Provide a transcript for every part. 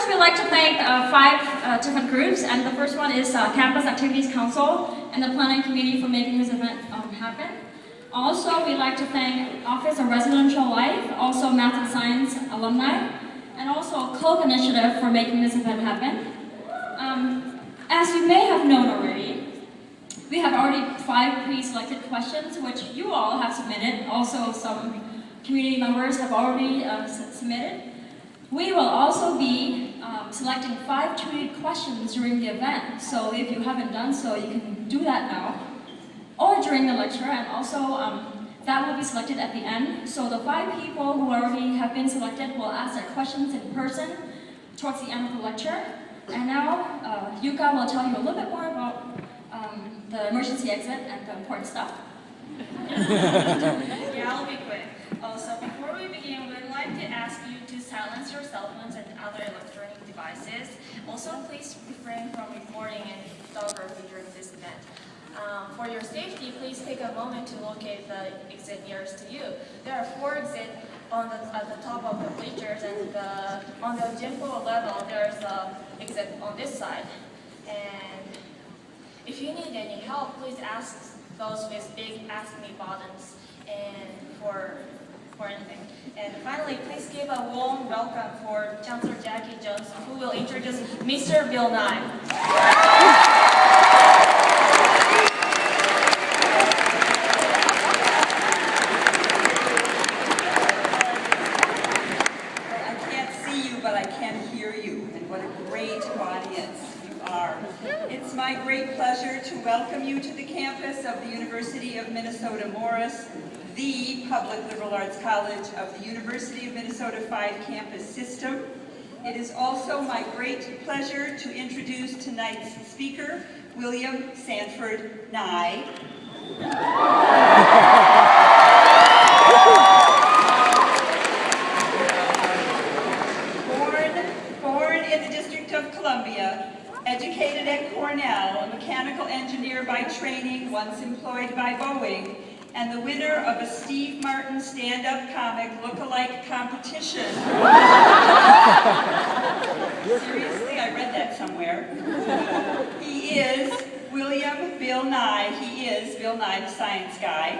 first, we'd like to thank five different groups, and the first one is Campus Activities Council and the Planning Committee for making this event happen. Also, we'd like to thank Office of Residential Life, also Math and Science alumni, and also COPE Initiative for making this event happen. As you may have known already, we have already 5 pre-selected questions, which you all have submitted. Also, some community members have already submitted. We will also be selecting 5 tweeted questions during the event. So if you haven't done so, you can do that now, or during the lecture, and also that will be selected at the end. So the 5 people who already have been selected will ask their questions in person towards the end of the lecture. And now, Yuka will tell you a little bit more about the emergency exit and the important stuff. Yeah, I'll be quick. So before we begin, we'd like to ask you to silence your cell phones and other electronic devices. Also, please refrain from recording and photography during this event. For your safety, please take a moment to locate the exit nearest to you. There are 4 exits at the top of the bleachers, and on the gym floor level, there's an exit on this side. And if you need any help, please ask those with big Ask Me buttons and for anything. And finally, please give a warm welcome for Chancellor Jackie Jones, who will introduce Mr. Bill Nye. It's my great pleasure to welcome you to the campus of the University of Minnesota Morris, the public liberal arts college of the University of Minnesota 5 campus system. It is also my great pleasure to introduce tonight's speaker, William Sanford Nye. Born in the District of Columbia, educated at Cornell, a mechanical engineer by training, once employed by Boeing, and the winner of a Steve Martin stand-up comic look-alike competition. Seriously, I read that somewhere. He is William Bill Nye. He is Bill Nye, the science guy.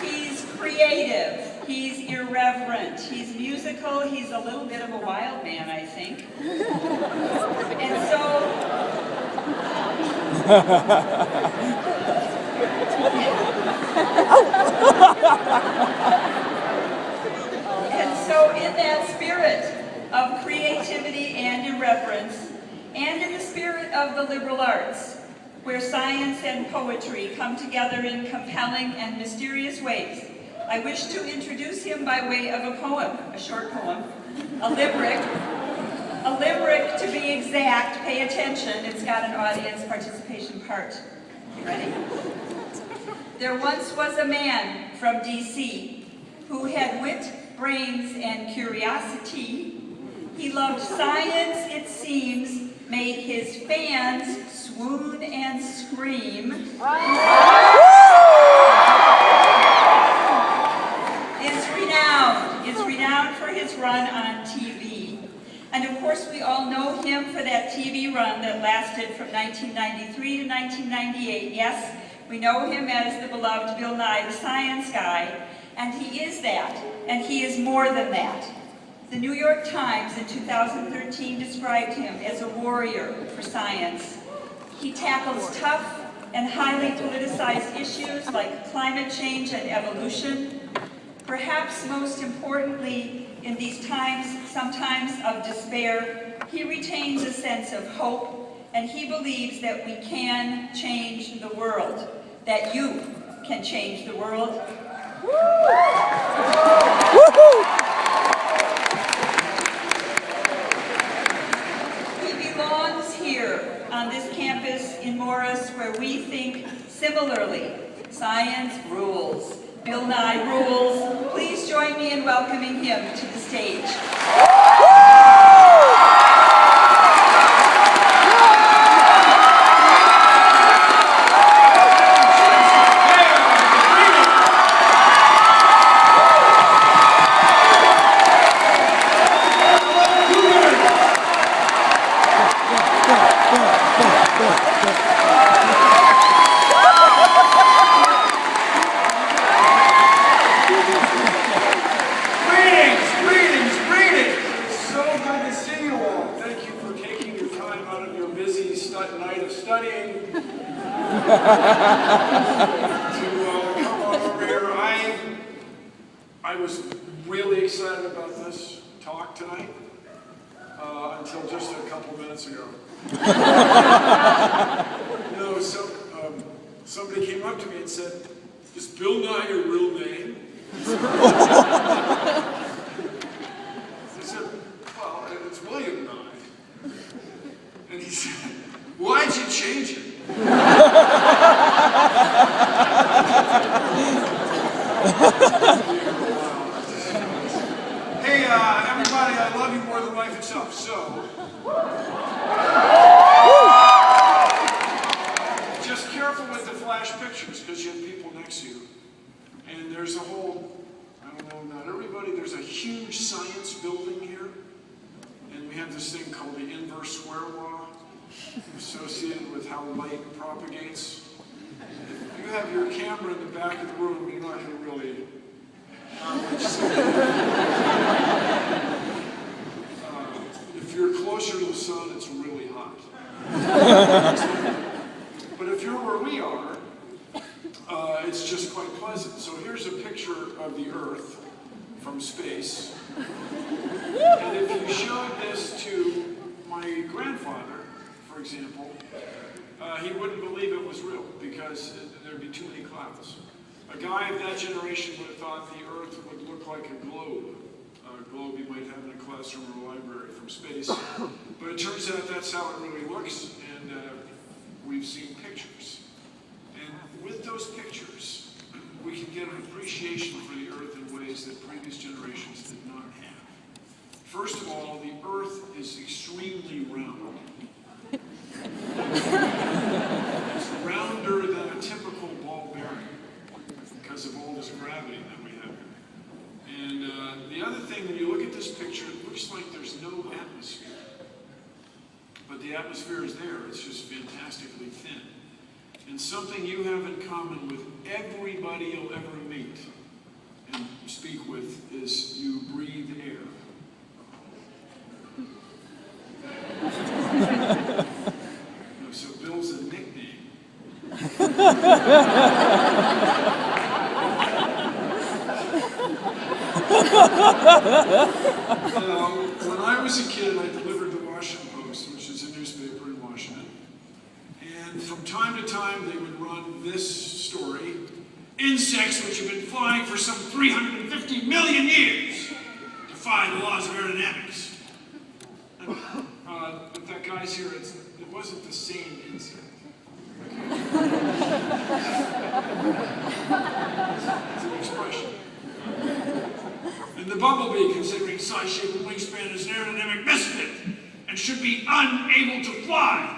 He's creative. He's irreverent, he's musical, he's a little bit of a wild man, I think. And so in that spirit of creativity and irreverence, and in the spirit of the liberal arts, where science and poetry come together in compelling and mysterious ways, I wish to introduce him by way of a poem, a short poem, a limerick to be exact. Pay attention, it's got an audience participation part. You ready? There once was a man from DC who had wit, brains, and curiosity. He loved science, it seems, made his fans swoon and scream. Is renowned for his run on TV. And of course, we all know him for that TV run that lasted from 1993 to 1998. Yes, we know him as the beloved Bill Nye, the science guy, and he is that, and he is more than that. The New York Times in 2013 described him as a warrior for science. He tackles tough and highly politicized issues like climate change and evolution. Perhaps most importantly, in these times, sometimes of despair, he retains a sense of hope, and he believes that we can change the world, that you can change the world. He belongs here on this campus in Morris, where we think similarly. Science rules. Bill Nye rules. Please join me in welcoming him to the stage. I was really excited about this talk tonight until just a couple minutes ago. Somebody came up to me and said, "Is Bill Nye your real name?" I said, "Well, it's William Nye." And he said, "Why'd you change it?" Hey, everybody, I love you more than life itself, so... just careful with the flash pictures, because you have people next to you. And there's a whole, I don't know, not everybody, there's a huge science building here. And we have this thing called the inverse square law, associated with how light propagates. If you have your camera in the back of the room, you're not going to really... if you're closer to the sun, it's really hot. But if you're where we are, it's just quite pleasant. So here's a picture of the Earth from space. And if you showed this to my grandfather, for example, he wouldn't believe it was real because there'd be too many clouds. A guy of that generation would have thought the Earth would look like a globe. A globe you might have in a classroom or a library from space. But it turns out that's how it really looks, and we've seen pictures. And with those pictures, we can get an appreciation for the Earth in ways that previous generations did not have. First of all, the Earth is extremely round. It's rounder than a typical ball bearing because of all this gravity that we have here. And the other thing, when you look at this picture, it looks like there's no atmosphere. But the atmosphere is there. It's just fantastically thin. And something you have in common with everybody you'll ever meet and speak with is you breathe air. So Bill's a nickname. When I was a kid, I delivered the Washington Post, which is a newspaper in Washington. And from time to time, they would run this story: insects which have been flying for some 350 million years defy the laws of aerodynamics. But that guy's here, it wasn't the same insect. It's an expression. And the bumblebee, considering size, shape, and wingspan, is an aerodynamic misfit and should be unable to fly.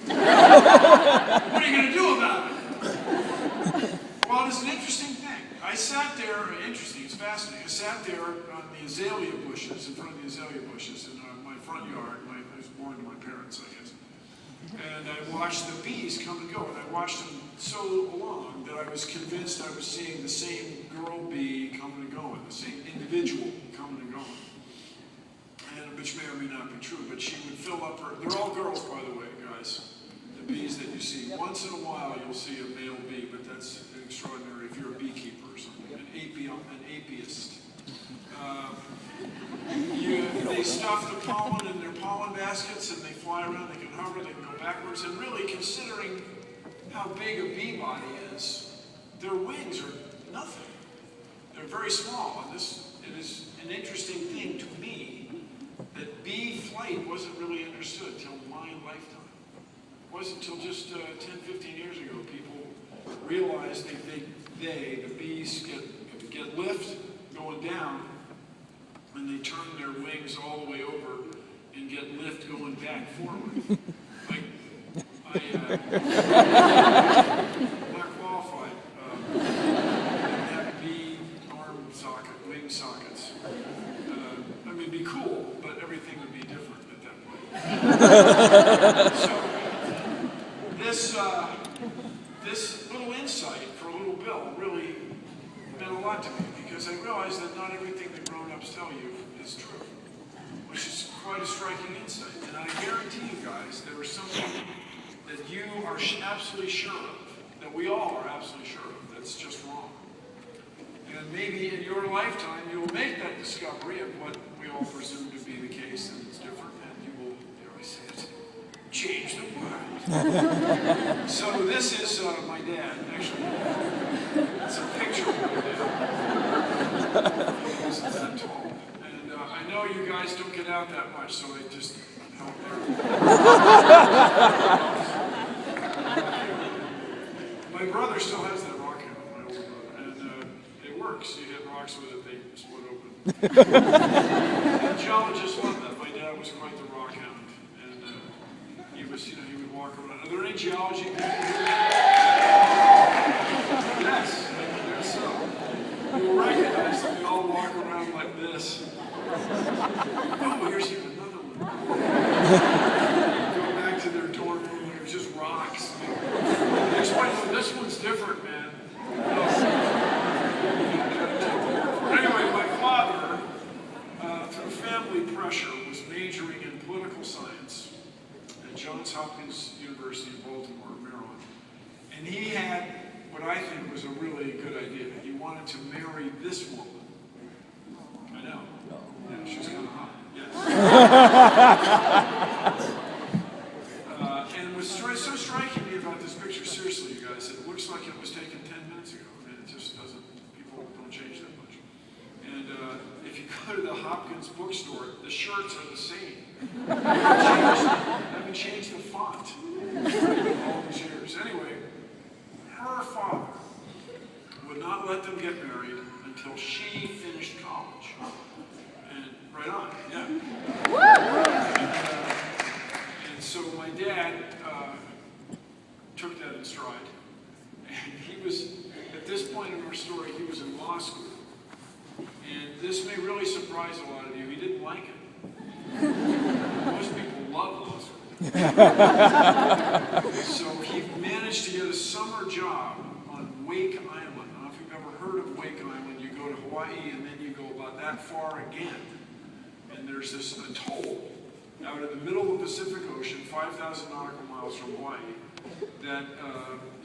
What are you going to do about it? Well, it's an interesting thing. I sat there, it's fascinating. I sat there on the azalea bushes, in front of the azalea bushes in my front yard. I was born to my parents, I guess. And I watched the bees come and go, and I watched them so long that I was convinced I was seeing the same girl bee coming and going, the same individual coming and going. And which may or may not be true, but she would fill up her, they're all girls, by the way, guys. The bees that you see. Once in a while you'll see a male bee, but that's extraordinary if you're a beekeeper or something, an apiist. They stuff the pollen in their pollen baskets and they fly around, they can hover, they can go backwards, and really considering how big a bee body is, their wings are nothing. They're very small, and it is an interesting thing to me that bee flight wasn't really understood till my lifetime. It wasn't until just 10, 15 years ago people realized the bees get lift going down, and they turn their wings all the way over and get lift going back forward. I'm not qualified. I have bee wing sockets. I mean, it'd be cool, but everything would be different at that point. So, this little insight for little Bill really meant a lot to me, because I realized that not everything that grown-ups tell you is true, which is quite a striking insight. And I guarantee you guys there is something that you are absolutely sure of, that we all are absolutely sure of, that's just wrong. maybe in your lifetime you'll make that discovery of what we all presume to be the case, and it's different, and you will, dare I say it, change the world. So this is my dad, actually. It's a picture of my dad. He's that tall. And I know you guys don't get out that much, so I just help there. My brother still has that rock handle, my older brother, and it works. You hit rocks with it, they split open. And geologists love that. My dad was quite the rock hound, and he was, he would walk around. Are there any geology people here? Yes, I guess so. You'll recognize that we all walk around like this. Oh, here's even another one. Go back to their dorm room, and it was just rocks. This one's different, man. Anyway, my father, through family pressure, was majoring in political science at Johns Hopkins University in Baltimore, Maryland. And he had what I think was a really good idea. He wanted to marry this woman. I know. Yeah, she's kind of hot. Yes. And what's so striking me about this picture, seriously, you guys, it looks like it was taken 10 minutes ago. I mean, it just doesn't, people don't change that much. And if you go to the Hopkins bookstore, the shirts are the same. Haven't changed the font all these years. Anyway, her father would not let them get married until she finished college. And right on, yeah. And so my dad took that in stride. And he was, at this point in our story, he was in law school. And this may really surprise a lot of you. He didn't like it. Most people love law school. So he managed to get a summer job on Wake Island. I don't know if you've ever heard of Wake Island. You go to Hawaii and then you go about that far again. And there's this atoll out in the middle of the Pacific Ocean, 5,000 nautical miles from Hawaii, that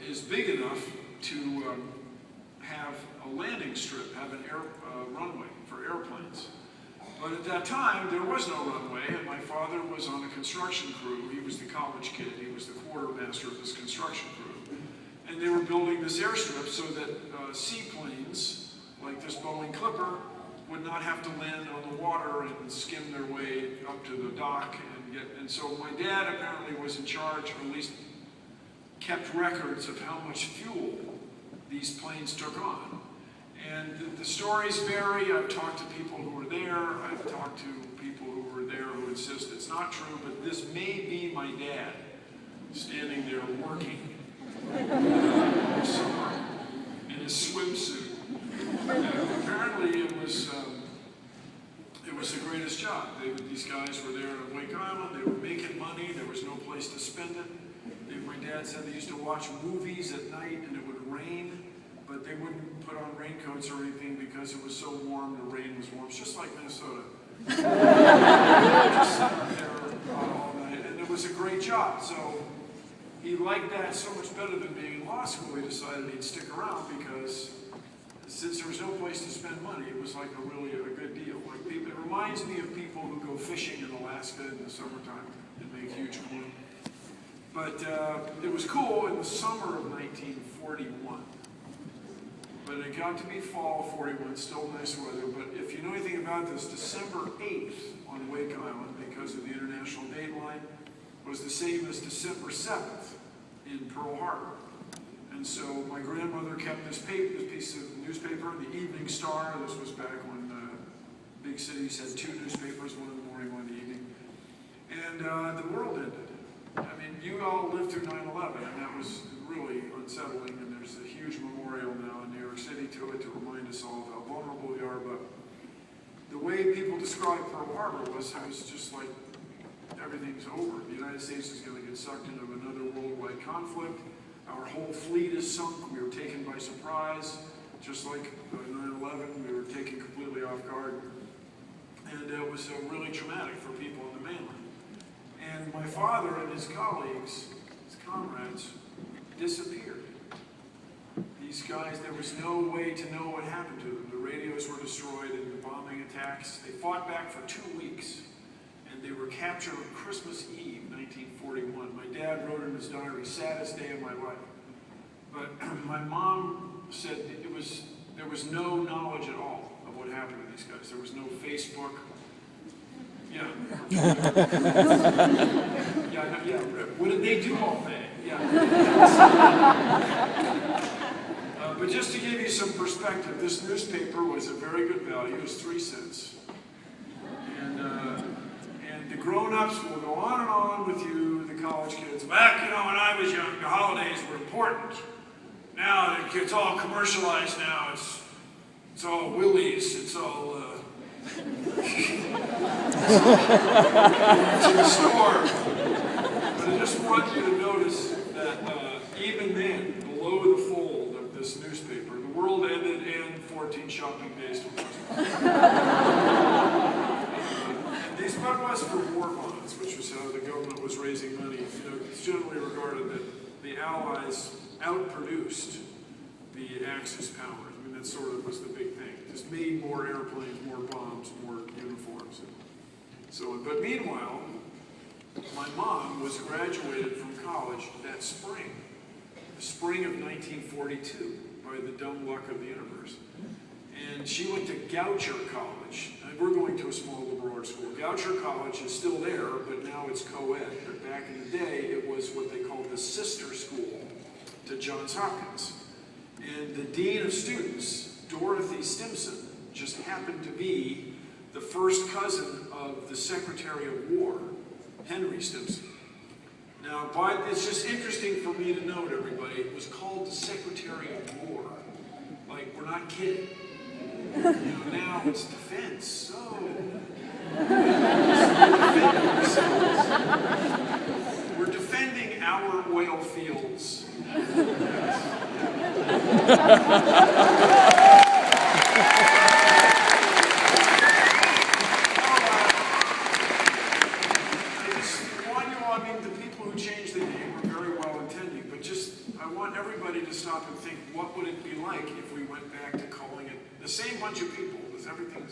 is big enough to have a landing strip, have an runway for airplanes. But at that time, there was no runway, and my father was on a construction crew. He was the college kid. He was the quartermaster of this construction crew. And they were building this airstrip so that seaplanes, like this Boeing Clipper, would not have to land on the water and skim their way up to the dock. And so my dad apparently was in charge, or at least kept records of how much fuel these planes took on. And the stories vary. I've talked to people who were there. I've talked to people who were there who insist it's not true, but this may be my dad standing there working summer in his swimsuit. Apparently it was the greatest job. These guys were there at Wake Island. They were making money. There was no place to spend it. My dad said they used to watch movies at night and it would rain, but they wouldn't put on raincoats or anything because it was so warm, the rain was warm. It's just like Minnesota. Just sat there all night, and it was a great job. So he liked that so much better than being in law school, he decided he'd stick around because since there was no place to spend money, it was like a good deal. Like people, it reminds me of people who go fishing in Alaska in the summertime and make huge coin. But it was cool in the summer of 1941. But it got to be fall 41, still nice weather. But if you know anything about this, December 8th on Wake Island, because of the international dateline, was the same as December 7th in Pearl Harbor. And so my grandmother kept this piece of newspaper, the Evening Star. This was back when big cities had two newspapers, one in the morning, one in the evening. And the world ended. I mean, you all lived through 9/11, and that was really unsettling, and there's a huge memorial now in New York City to it to remind us all of how vulnerable we are, but the way people describe Pearl Harbor was it was just like everything's over. The United States is going to get sucked into another worldwide conflict. Our whole fleet is sunk. We were taken by surprise, just like 9/11. We were taken completely off guard, and it was really traumatic for people on the mainland. And my father and his colleagues, his comrades, disappeared. He these guys, there was no way to know what happened to them. The radios were destroyed in the bombing attacks. They fought back for 2 weeks, and they were captured on Christmas Eve, 1941. My dad wrote in his diary, saddest day of my life. But my mom said there was no knowledge at all of what happened to these guys. There was no Facebook. Yeah. yeah. What did they do all day? Yeah. But just to give you some perspective, this newspaper was a very good value. It was 3 cents. And the grown-ups will go on with you, the college kids. Back, when I was young, the holidays were important. Now it's all commercialized now. It's all Willie's. It's all to the store. But I just want you to notice that even then, below the fold of this newspaper, the world ended and 14 shopping days till Christmas. These funds for war bonds, which was how the government was raising money. It's generally regarded that the Allies outproduced the Axis powers. I mean, that sort of was the big thing. Just made more airplanes, more bombs, more uniforms, and so on. But meanwhile, my mom was graduated from college that spring, the spring of 1942, by the dumb luck of the universe. And she went to Goucher College. And we're going to a small liberal arts school. Goucher College is still there, but now it's co-ed. But back in the day, it was what they called the sister school to Johns Hopkins. And the dean of students, Dorothy Stimson, just happened to be the first cousin of the Secretary of War, Henry Stimson. Now, it's just interesting for me to note, everybody, it was called the Secretary of War. Like, we're not kidding. Now it's defense. So, we're defending our oil fields. I want everybody to stop and think, what would it be like if we went back to calling it, the same bunch of people, because everything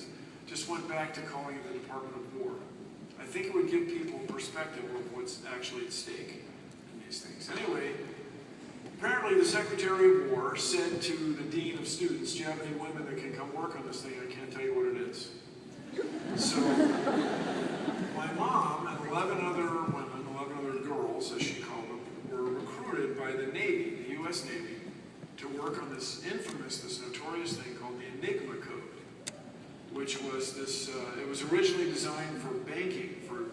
just went back to calling it the Department of War. I think it would give people perspective of what's actually at stake in these things. Anyway, apparently the Secretary of War said to the Dean of Students, do you have any women that can come work on this thing? I can't tell you what it is. So, my mom and 11 other women, 11 other girls, as she called them, were recruited by the Navy, the U.S. Navy, to work on this infamous, this notorious thing called the Enigma Code, which was this, it was originally designed for banking, for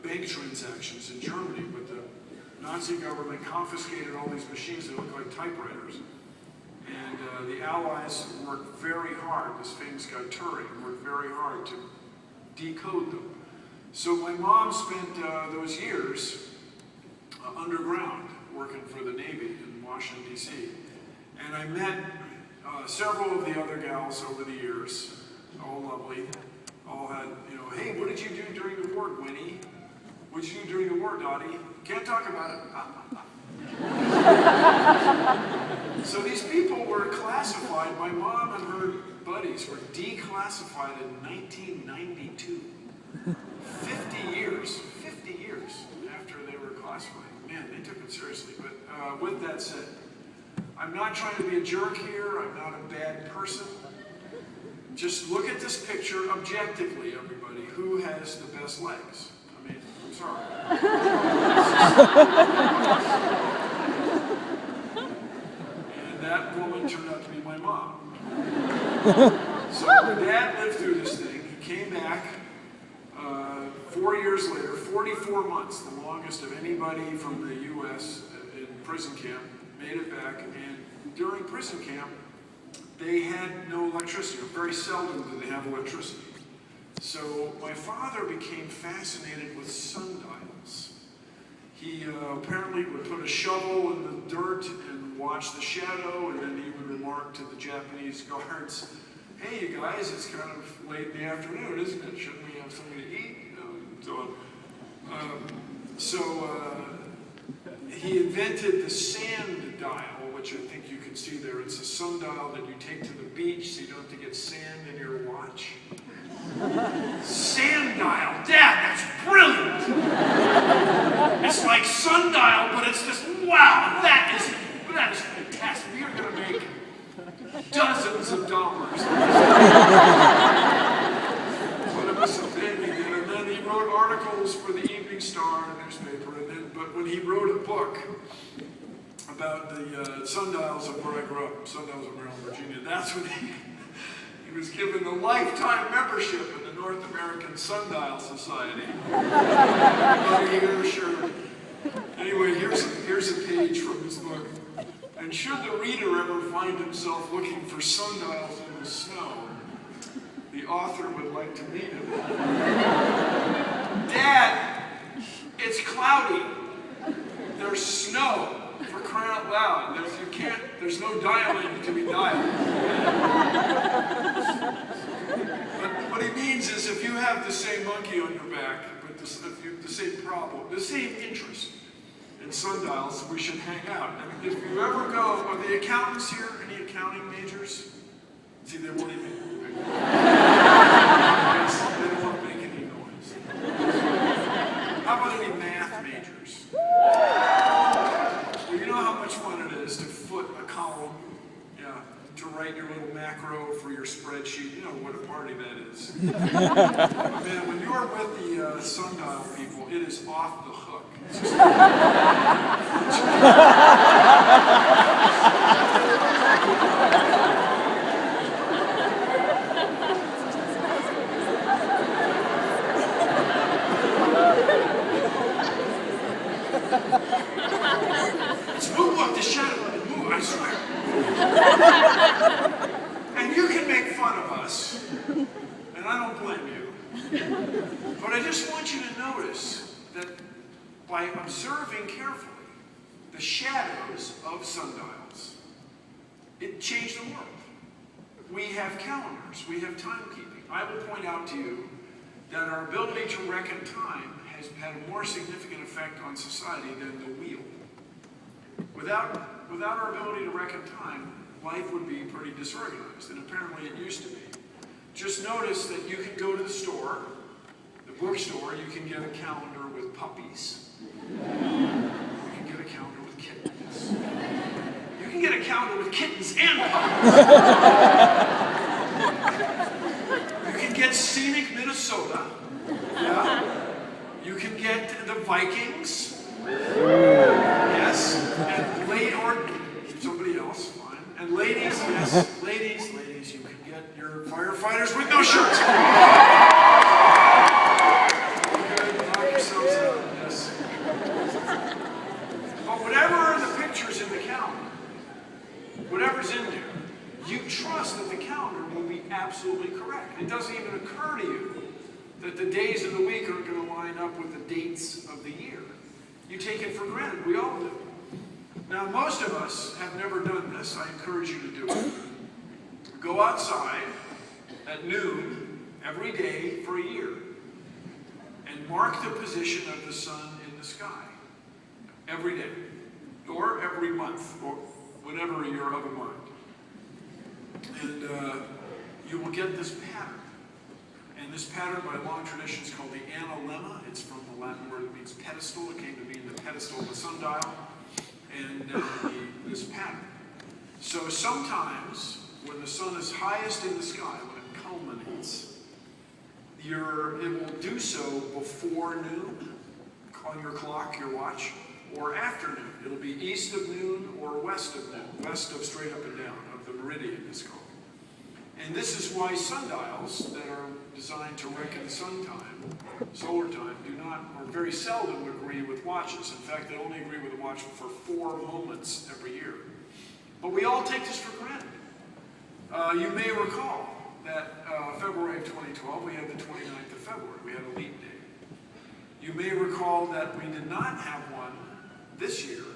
bank transactions in Germany, but the Nazi government confiscated all these machines that looked like typewriters. And the Allies worked very hard, this famous guy Turing worked very hard to decode them. So my mom spent those years underground working for the Navy in Washington, D.C. And I met several of the other gals over the years, all lovely, all had, hey, what did you do during the war, Winnie? What did you do during the war, Dottie? Can't talk about it. So these people were classified, my mom and her buddies were declassified in 1992. 50 years after they were classified. Man, they took it seriously. But with that said, I'm not trying to be a jerk here. I'm not a bad person. Just look at this picture objectively, everybody. Who has the best legs? I mean, I'm sorry. And that woman turned out to be my mom. So my dad lived through this thing. He came back 4 years later, 44 months, the longest of anybody from the U.S. in prison camp, made it back. And during prison camp, they had no electricity, or very seldom did they have electricity. So my father became fascinated with sundials. He apparently would put a shovel in the dirt and watch the shadow, and then he would remark to the Japanese guards, hey, you guys, it's kind of late in the afternoon, isn't it? Shouldn't we have something to eat? So he invented the sand dial, which I think you can see there. It's a sundial that you take to the beach so you don't have to get sand in your watch. Sundial, Dad, that's brilliant! It's like sundial, but it's just, wow, that is fantastic. You're going to make dozens of dollars. But it was something he did. And then he wrote articles for the Evening Star newspaper. But when he wrote a book about the sundials of where I grew up, sundials of Maryland, Virginia, that's when he was given a lifetime membership in the North American Sundial Society. Sure. Anyway, here's a page from his book. And should the reader ever find himself looking for sundials in the snow, the author would like to meet him. Dad, it's cloudy. There's snow. For crying out loud. There's no dialing to be dialed. But what he means is if you have the same monkey on your back, but the same problem, the same interest in sundials, we should hang out. I mean, if you ever go, are the accountants here? Any accounting majors? See, they won't even. They don't want to make any noise. How about any math majors? You know how much fun it is to foot a column, to write your little macro for your spreadsheet. You know what a party that is. Man, when you're with the sundial people, it is off the hook. It's just move up the shadow and move, I swear. And you can make fun of us, and I don't blame you. But I just want you to notice that by observing carefully the shadows of sundials, it changed the world. We have calendars, we have timekeeping. I will point out to you that our ability to reckon time has had a more significant effect on society than the wheel. Without our ability to reckon time, life would be pretty disorganized, and apparently it used to be. Just notice that you can go to the store, the bookstore, you can get a calendar with puppies. You can get a calendar with kittens. You can get a calendar with kittens and puppies. You can get scenic Minnesota. Yeah. You can get the Vikings. Yes, and or somebody else, fine. And ladies, yes, ladies, you can get your firefighters with no shirts. Good, knock yourselves out, yes. But whatever are the pictures in the calendar, whatever's in there, you trust that the calendar will be absolutely correct. It doesn't even occur to you that the days of the week aren't going to line up with the dates of the year. You take it for granted. We all do. Now, most of us have never done this. I encourage you to do it. Go outside at noon every day for a year and mark the position of the sun in the sky every day or every month or whenever you're of a mind. And you will get this pattern. And this pattern, by long tradition, is called the analemma. It's from the Latin word that means pedestal. It came to mean the pedestal of a sundial. And this pattern. So sometimes, when the sun is highest in the sky, when it culminates, it will do so before noon on your clock, your watch, or after noon. It'll be east of noon or west of noon, west of straight up and down, of the meridian is called. And this is why sundials that are designed to reckon sun time, solar time, do not, or very seldom agree with watches. In fact, they only agree with a watch for 4 moments every year. But we all take this for granted. You may recall that February of 2012, we had the 29th of February. We had a leap day. You may recall that we did not have one this year,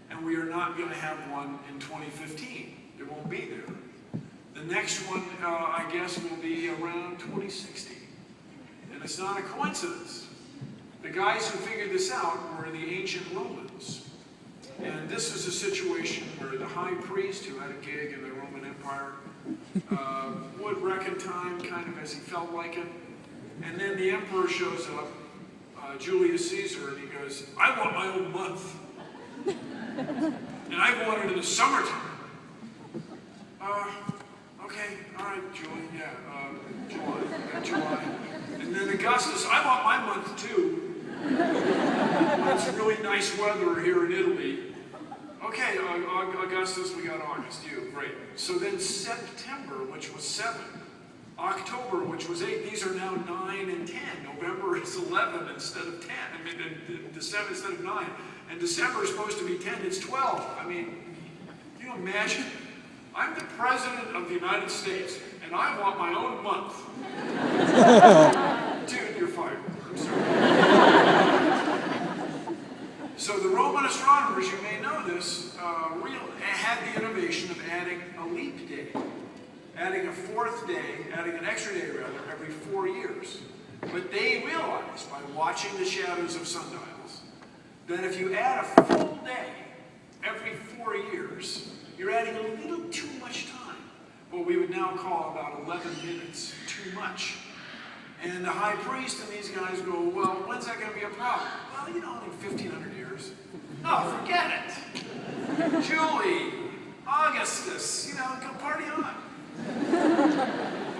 and we are not going to have one in 2015. It won't be there. The next one, I guess, will be around 2060. And it's not a coincidence. The guys who figured this out were the ancient Romans. And this is a situation where the high priest, who had a gig in the Roman Empire, would reckon time kind of as he felt like it. And then the emperor shows up, Julius Caesar, and he goes, I want my own month. And I want it in the summertime. Okay, all right, Julie, July. And then Augustus, I want my month too. It's really nice weather here in Italy. Okay, Augustus, we got August, you, great. So then September, which was 7, October, which was 8, these are now 9 and 10. November is 11 instead of 10. I mean, December instead of 9. And December is supposed to be 10, it's 12. I mean, can you imagine? I'm the President of the United States, and I want my own month. Dude, you're fired. I'm sorry. So the Roman astronomers, you may know this, had the innovation of adding a leap day. Adding a 4th day, adding an extra day rather, every 4 years. But they realized by watching the shadows of sundials that if you add a full day every 4 years, you're adding a little too much time. What we would now call about 11 minutes too much. And the high priest and these guys go, well, when's that going to be a problem? Well, in 1,500 years. Oh, forget it. Julie, Augustus, go party on.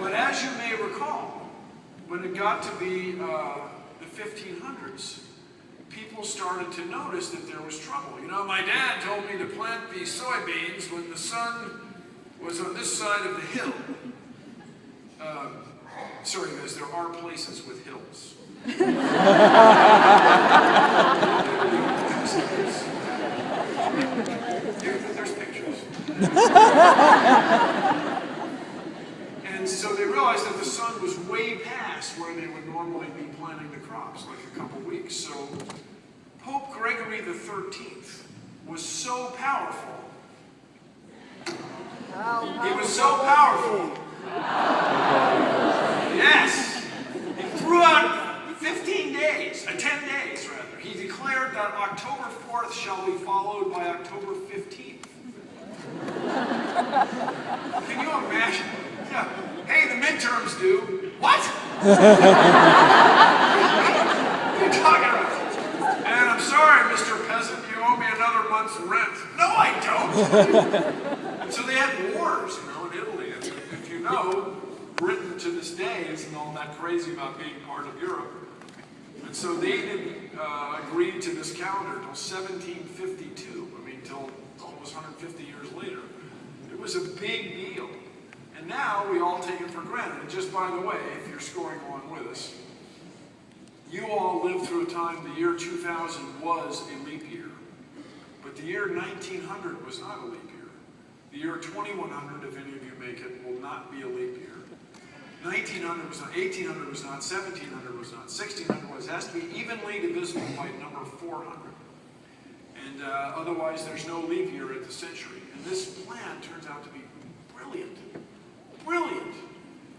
But as you may recall, when it got to be the 1500s, people started to notice that there was trouble. My dad told me to plant these soybeans when the sun was on this side of the hill. Sorry guys, there are places with hills. There's pictures. And so they realized that the sun was way past where they would normally be planting the crops, like a couple weeks. So Pope Gregory the 13th was so powerful. He was so powerful. Yes. He threw out 15 days, 10 days rather. He declared that October 4th shall be followed by October 15th. Can you imagine? Yeah. Hey, the midterms due. What? What are you talking about? And I'm sorry, Mr. Peasant, you owe me another month's rent. No, I don't. And so they had wars, in Italy. And if you know, Britain to this day isn't all that crazy about being part of Europe. And so they didn't agree to this calendar until 1752. I mean, till almost 150 years later. It was a big deal. And now we all take it for granted. And just by the way, if you're scoring along with us, you all lived through a time, the year 2000 was a leap year. But the year 1900 was not a leap year. The year 2100, if any of you make it, will not be a leap year. 1900 was not, 1800 was not, 1700 was not, 1600 was. It has to be evenly divisible by number 400. And otherwise, there's no leap year at the century. And this plan turns out to be brilliant. Brilliant.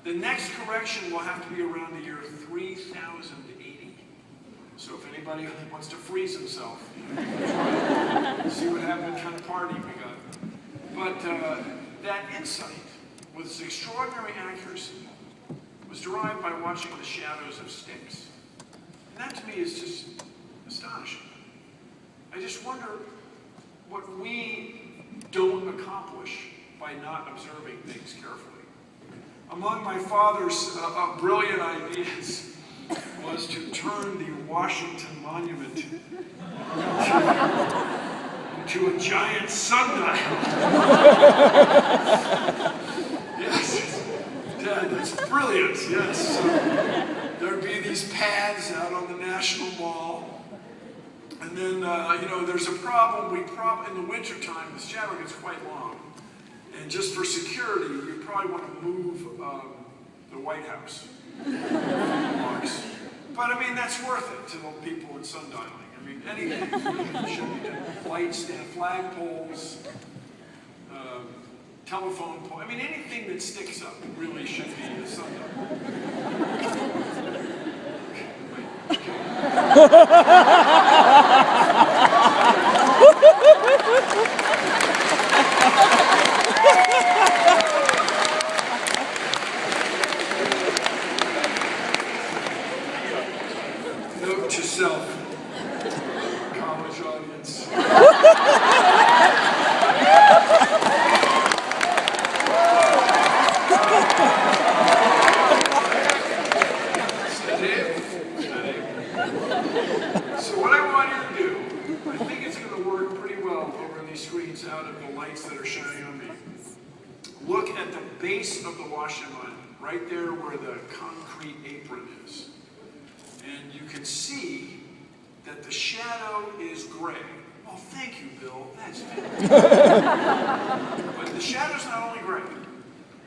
The next correction will have to be around the year 3080. So if anybody wants to freeze himself, see what happened, kind of party we got. But that insight, with its extraordinary accuracy, was derived by watching the shadows of Styx. And that to me is just astonishing. I just wonder what we don't accomplish by not observing things carefully. Among my father's brilliant ideas was to turn the Washington Monument into a giant sundial. Yes, Dad, that's brilliant, yes. So there'd be these pads out on the National Mall. And then, there's a problem. In the wintertime, the shadow gets quite long. And just for security, you probably want to move the White House blocks. But I mean, that's worth it to the people in sundialing. I mean, anything should be done. Lights, flag poles, telephone pole. I mean, anything that sticks up really should be a sundial. Okay. Note to self, college audience. So what I want you to do, I think it's going to work pretty well over these screens out of the lights that are shining on me. Look at the base of the washing line, right there where the concrete apron is. And you can see that the shadow is gray. Oh, thank you, Bill. That's fantastic. But the shadow's not only gray.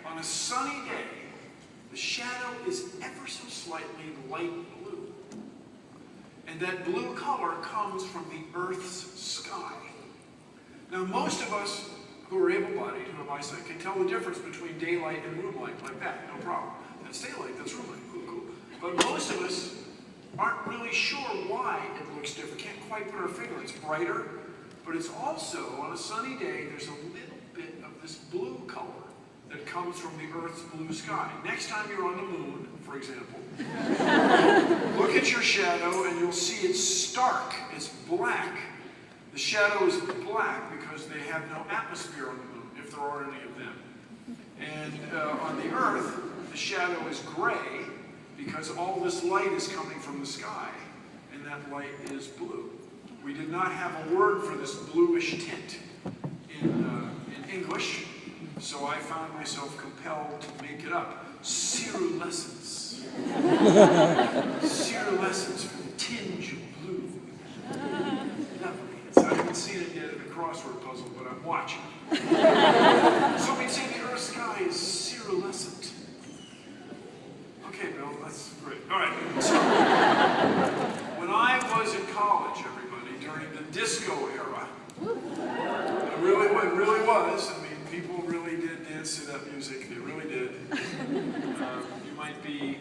On a sunny day, the shadow is ever so slightly light blue. And that blue color comes from the Earth's sky. Now, most of us who are able-bodied, who have eyesight, can tell the difference between daylight and moonlight like that, no problem. That's daylight, that's moonlight, cool, cool. But most of us aren't really sure why it looks different. Can't quite put our finger. It's brighter, but it's also, on a sunny day, there's a little bit of this blue color that comes from the Earth's blue sky. Next time you're on the moon, for example, look at your shadow and you'll see it's stark. It's black. The shadow is black because they have no atmosphere on the moon, if there are any of them. And on the Earth, the shadow is gray because all this light is coming from the sky, and that light is blue. We did not have a word for this bluish tint in English, so I found myself compelled to make it up. Cirrulescence. Cirrulescence for the tinge of blue. Lovely. I haven't seen it yet in a crossword puzzle, but I'm watching. So we'd say the Earth's sky is cirrulescent. Okay, Bill, that's great. All right. So, when I was in college, everybody, during the disco era, it really was. I mean, people really did dance to that music. They really did. You might be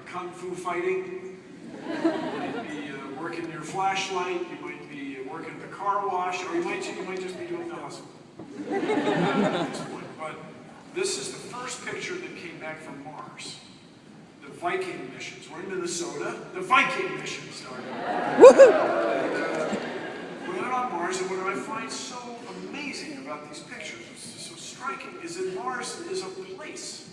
kung fu fighting. You might be working your flashlight. You might be working the car wash, or you might just be doing the hustle. At this point. But this is the first picture that came back from Mars. The Viking missions. We're in Minnesota. The Viking mission started. We went on Mars, and what I find so amazing about these pictures, so striking, is that Mars is a place.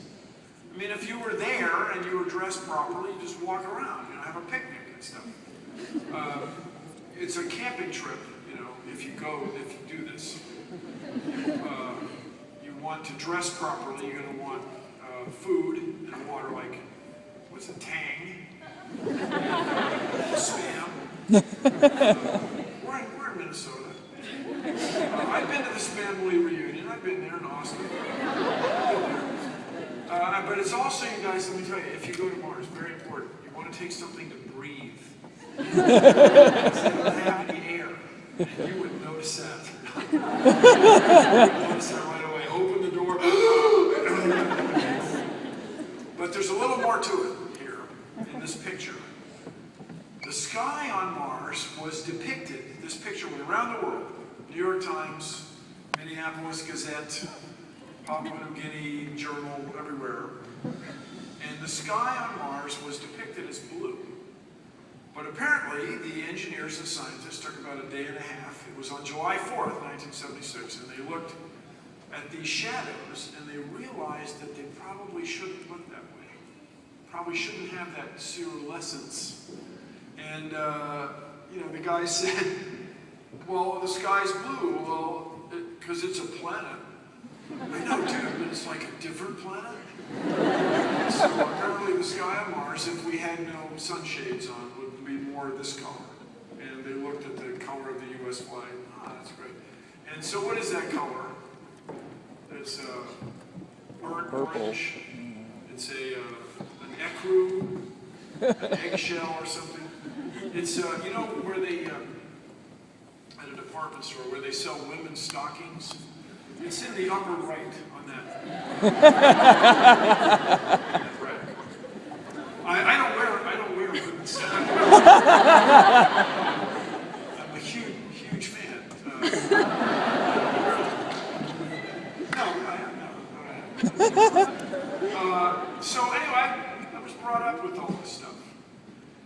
I mean, if you were there and you were dressed properly, you just walk around, have a picnic and stuff. It's a camping trip, if you do this. You want to dress properly, you're going to want food and water, like, what's it, Tang? Spam. We're in Minnesota. I've been to the Spamily reunion. I've been there in Austin. But it's also, you guys, let me tell you, if you go to Mars, very important, you want to take something to breathe. Because they don't have any air. And you would notice that. You would notice that right away. Open the door. But there's a little more to it here in this picture. The sky on Mars was depicted, this picture went around the world. New York Times, Minneapolis Gazette, Papua New Guinea Journal, everywhere. And the sky on Mars was depicted as blue. But apparently, the engineers and scientists took about a day and a half. It was on July 4th, 1976, and they looked at these shadows, and they realized that they probably shouldn't look that way. Probably shouldn't have that cirrulescence. And, the guy said, well, the sky's blue. Well, because it's a planet. I know, dude, but it's like a different planet. So apparently the sky on Mars, if we had no sunshades on, would be more this color. And they looked at the color of the U.S. flag. That's great. And so what is that color? It's burnt orange. It's an ecru, an eggshell or something. It's, where they, at a department store, where they sell women's stockings. It's in the upper right on that. I don't wear women's stockings. I'm a huge fan. So anyway, I was brought up with all this stuff.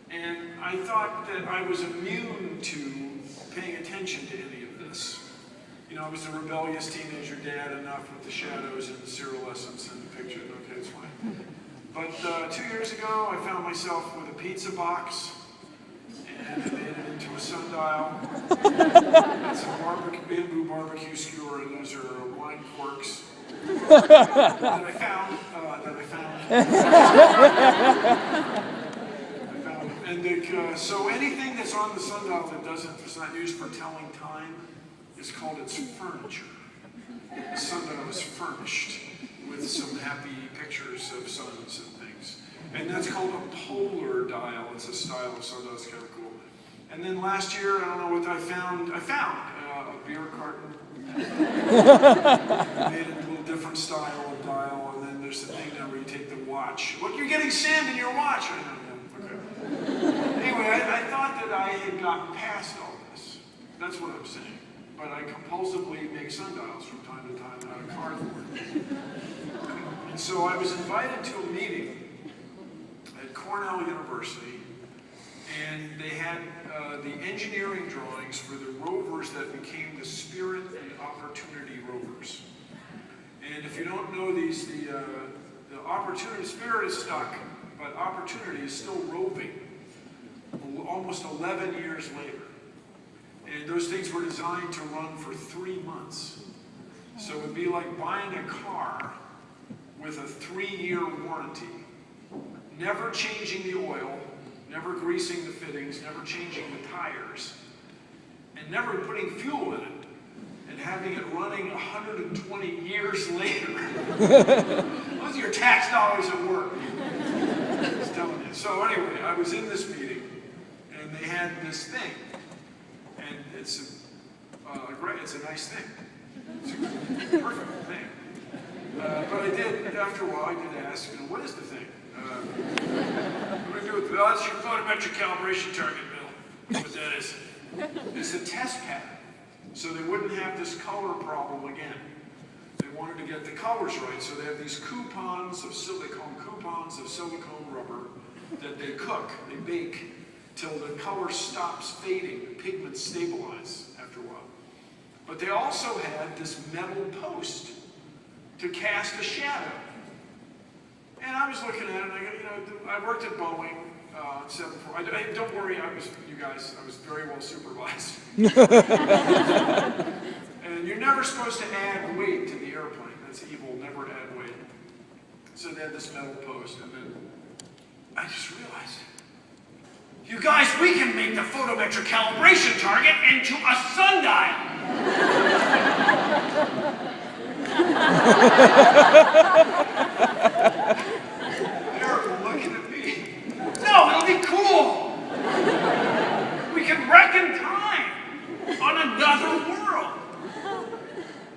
And I thought that I was immune to paying attention to any of this. You know, I was a rebellious teenager dad, enough with the shadows and the serialisms and the pictures. Okay, it's fine. But 2 years ago, I found myself with a pizza box, and I made it into a sundial. And some bamboo barbecue skewer, and those are wine corks that I found. And so anything that's on the sundial that is not used for telling time is called its furniture. The sundial is furnished with some happy pictures of suns and things. And that's called a polar dial. It's a style of sundial. It's kind of cool. And then last year, I don't know what I found. I found a beer carton. Made it a little different style of dial. And then there's the thing now where you take the watch. Look, you're getting sand in your watch. I don't know. Okay. Anyway, I thought that I had gotten past all this. That's what I'm saying. But I compulsively make sundials from time to time out of cardboard. And so I was invited to a meeting at Cornell University, and they had the engineering drawings for the rovers that became the Spirit and Opportunity rovers. And if you don't know these, the Opportunity, Spirit is stuck, but Opportunity is still roving almost 11 years later. And those things were designed to run for 3 months. So it would be like buying a car with a 3-year warranty, never changing the oil, never greasing the fittings, never changing the tires, and never putting fuel in it, and having it running 120 years later. Those are your tax dollars at work. I was telling you. So anyway, I was in this meeting, and they had this thing. And it's great. It's a nice thing. It's a perfect thing. But I did, after a while, I did ask, you know, what is the thing? What do we do with it? Oh, that's your photometric calibration target, Bill. What that is. It's a test pattern. So they wouldn't have this color problem again. They wanted to get the colors right, so they have these coupons of silicone rubber that they cook, they bake, till the color stops fading, the pigments stabilize after a while. But they also had this metal post to cast a shadow. And I was looking at it, and I worked at Boeing, 747. Don't worry, you guys, I was very well supervised. And you're never supposed to add weight to the airplane. That's evil, never add weight. So they had this metal post, and then I just realized, you guys, we can make the photometric calibration target into a sundial. They're looking at me. No, it'll be cool. We can reckon time on another world.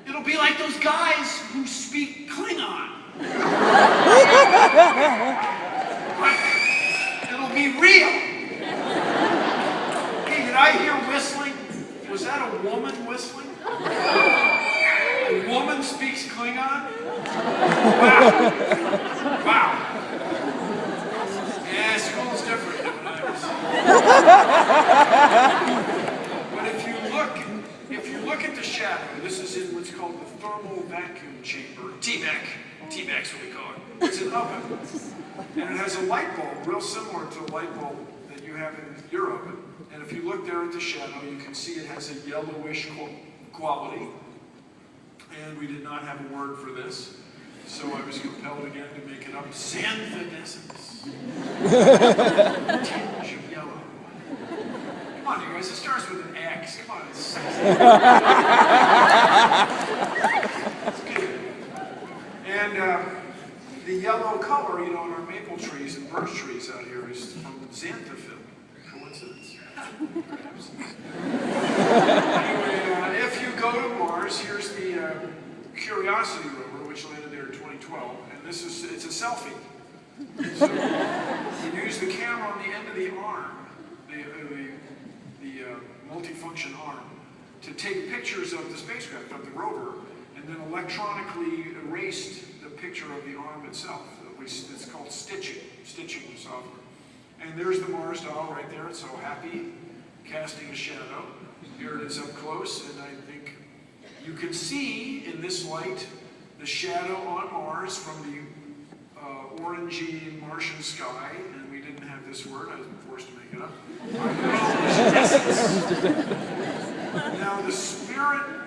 It'll be like those guys who speak Klingon. But it'll be real. Hey, did I hear whistling? Was that a woman whistling? A woman speaks Klingon? Wow. Wow. Yeah, school's different than when I was. But if you look at the shadow, this is in what's called the thermal vacuum chamber, TVAC. TVAC's what we call it. It's an oven. And it has a light bulb, real similar to the light bulb that you have in your oven. And if you look there at the shadow, you can see it has a yellowish quality. And we did not have a word for this. So I was compelled again to make it up. Xanthidescence. Tinge of yellow. Come on, you guys, it starts with an X. Come on, it's good. And the yellow color, you know, in our maple trees and birch trees out here is from xanthophyll. Coincidence? Anyway, if you go to Mars, here's the Curiosity rover, which landed there in 2012, and it's a selfie. So you use the camera on the end of the arm, the multifunction arm, to take pictures of the spacecraft, of the rover, and then electronically erased the picture of the arm itself. It's called stitching software. And there's the Mars doll right there. It's so happy, casting a shadow. Here it is up close, and I think you can see in this light the shadow on Mars from the orangey Martian sky, and we didn't have this word, I was forced to make it up. Now the spirit